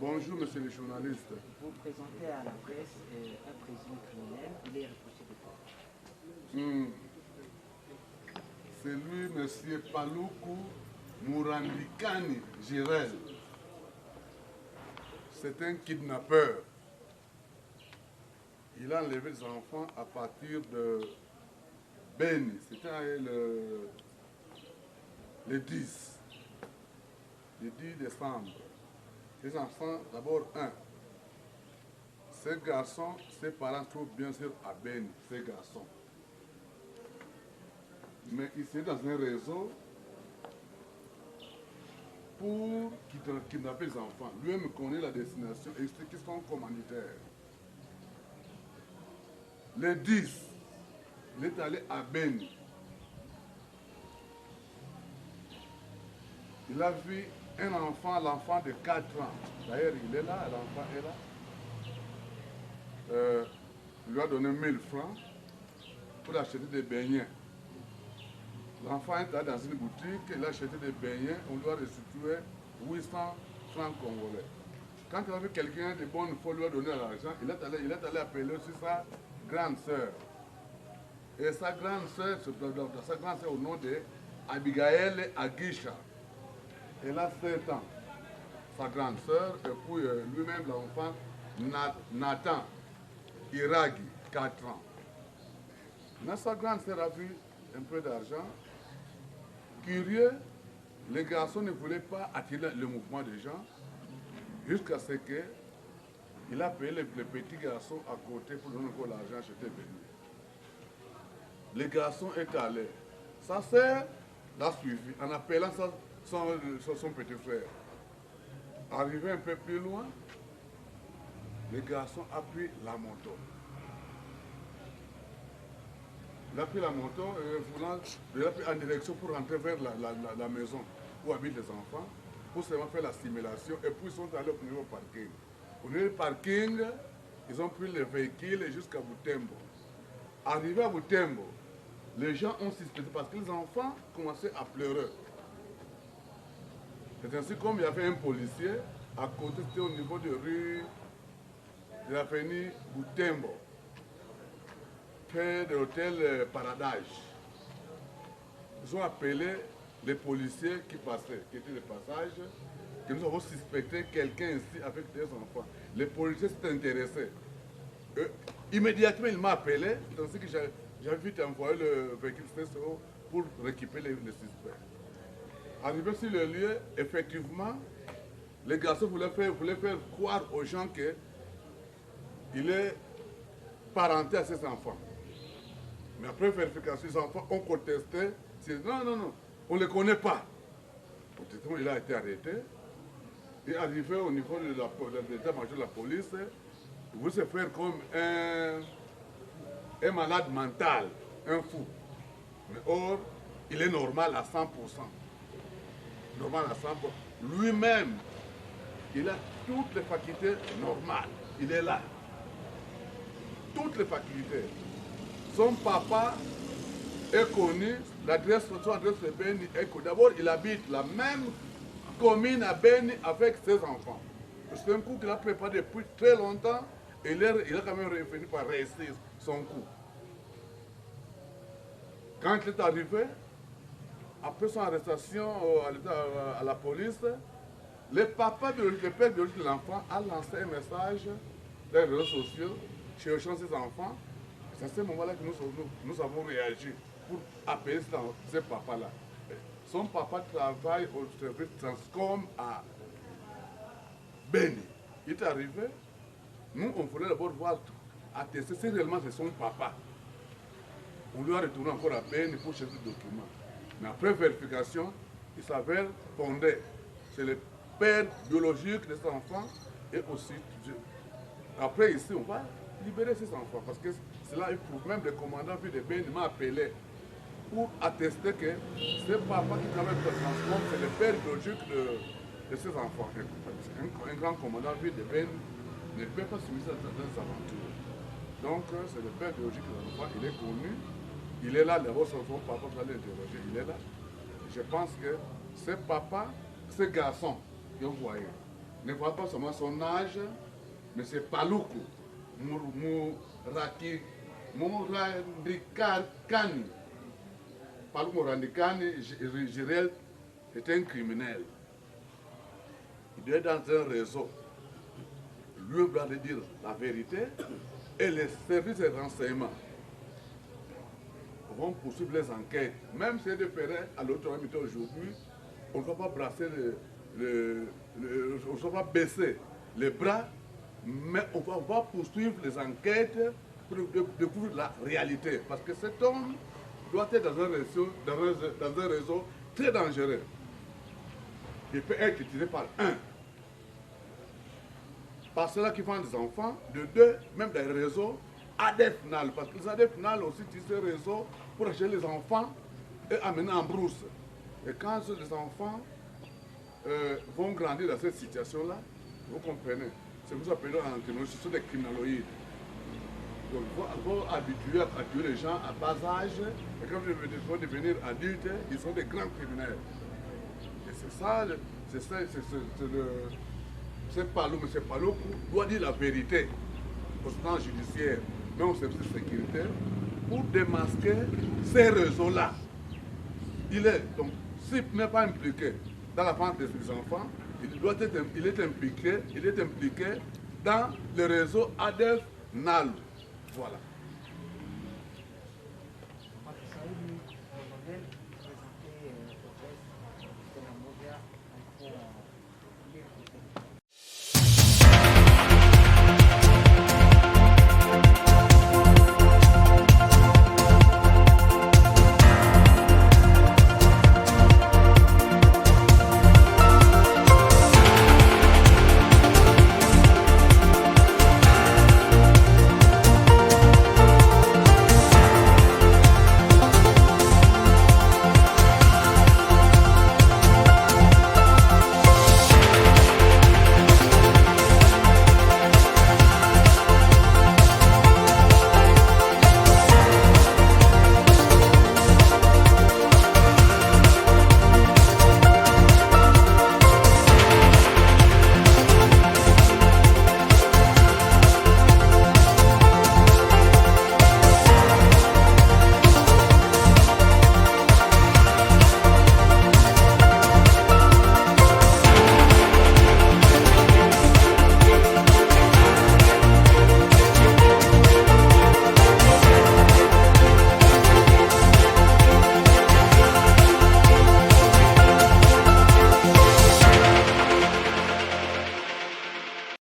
Bonjour, monsieur le journaliste. Vous présentez à la presse un président criminel, il est reproché de quoi? C'est lui, monsieur Paluku Murandikani Jirel. C'est un kidnappeur. Il a enlevé des enfants à partir de Beni. C'était le 10 décembre. Les enfants, d'abord un. Ces garçons, ses parents trouvent bien sûr à Beni, ces garçons. Mais il s'est dans un réseau pour kidnapper les enfants. Lui-même connaît la destination et explique son commanditaire. Le 10, il est allé à Beni. Il a vu un enfant, l'enfant de 4 ans. D'ailleurs, il est là, l'enfant est là. Il lui a donné 1000 francs pour acheter des beignets. L'enfant est allé dans une boutique, il a acheté des beignets, on lui a restitué 800 francs congolais. Quand il a vu quelqu'un de bonne foi lui a donné l'argent, il est allé appeler aussi sa grande sœur. Et sa grande sœur au nom de Abigail Agisha. Elle a 7 ans. Sa grande sœur, et puis lui-même l'enfant Nathan Iragi, 4 ans. Mais sa grande sœur a vu un peu d'argent. Curieux, les garçons ne voulaient pas attirer le mouvement des gens jusqu'à ce qu'il a payé les petits garçons à côté pour donner encore l'argent acheter venu. Les garçons est allé. Sa sœur l'a suivi en appelant son petit frère. Arrivé un peu plus loin, le garçon a pris la moto. Il a pris la moto il a pris en direction pour rentrer vers la maison où habitent les enfants, pour seulement faire la simulation, et puis ils sont allés au niveau parking. Au niveau parking, ils ont pris le véhicule jusqu'à Butembo. Arrivé à Butembo, les gens ont suspecté parce que les enfants commençaient à pleurer. C'est ainsi comme il y avait un policier, à côté, c'était au niveau de rue de l'avenue Butembo, près de l'hôtel Paradise. Ils ont appelé les policiers qui passaient, qui étaient de passage, que nous avons suspecté quelqu'un ici avec des enfants. Les policiers s'étaient intéressés. Immédiatement, il m'a appelé, c'est ainsi que j'ai vite envoyé le véhicule CSO pour récupérer les suspects. Arrivé sur le lieu, effectivement, les garçons voulaient faire croire aux gens qu'il est parenté à ses enfants. Mais après vérification, les enfants ont contesté. Non, on ne les connaît pas. Pratiquement, il a été arrêté. Et arrivé au niveau de l'état-major de la police, il voulait se faire comme un malade mental, un fou. Mais or, il est normal à 100%. Normal à 100%. Lui-même, il a toutes les facultés normales. Il est là. Toutes les facultés. Son papa est connu, son adresse de Beni est connue. D'abord, il habite la même commune à Beni avec ses enfants. C'est un coup qu'il a préparé depuis très longtemps et il a quand même fini par réussir son coup. Quand il est arrivé, après son arrestation à la police, le père de l'enfant a lancé un message dans les réseaux sociaux cherchant ses enfants. C'est à ce moment-là que nous avons réagi pour appeler ce papa-là. Son papa travaille au service Transcom à Beni. Il est arrivé, nous on voulait d'abord voir, attester si réellement c'est son papa. On lui a retourné encore à Beni pour chercher le document. Mais après vérification, il s'avère fondé. C'est le père biologique de ses enfants et aussi. Après ici, on va libérer ses enfants parce que c'est là il même le commandant de Beni m'a appelé pour attester que ce papa qui travaille pour le transport, c'est le père biologique de ses enfants. Un grand commandant de Beni ne peut pas subir cette aventure. Donc c'est le père biologique de l'enfant, il est connu. Il est là, d'abord son papa va l'interroger, il est là. Je pense que ce papa, ce garçon que vous voyez, ne voit pas seulement son âge, mais c'est Paluku, Mourandikani. Paluku Mourandikani, Jirel, est un criminel. Il est dans un réseau. Lui doit dire la vérité et les services de renseignement vont poursuivre les enquêtes. Même si de Perret à l'autorité aujourd'hui, on ne va pas brasser on ne va pas baisser les bras, mais on va poursuivre les enquêtes pour découvrir la réalité. Parce que cet homme doit être dans un réseau très dangereux. Il peut être utilisé par un, par ceux-là qui vendent des enfants, de deux, même des réseaux ADEFNAL, parce que les ADEFNAL aussi utilisent ce réseau pour acheter les enfants et amener en brousse. Et quand les enfants vont grandir dans cette situation-là, vous comprenez, c'est pour ça que en criminologie, ce sont des criminaloïdes. Donc il faut habituer à tuer les gens à bas âge, et quand ils vont devenir adultes, ils sont des grands criminels. Et c'est ça, c'est Palou, M. Palou doit dire la vérité au plan judiciaire, mais au service de sécurité, pour démasquer ces réseaux-là. Donc, s'il n'est pas impliqué dans la vente des enfants, il est impliqué dans le réseau ADEF-NAL. Voilà.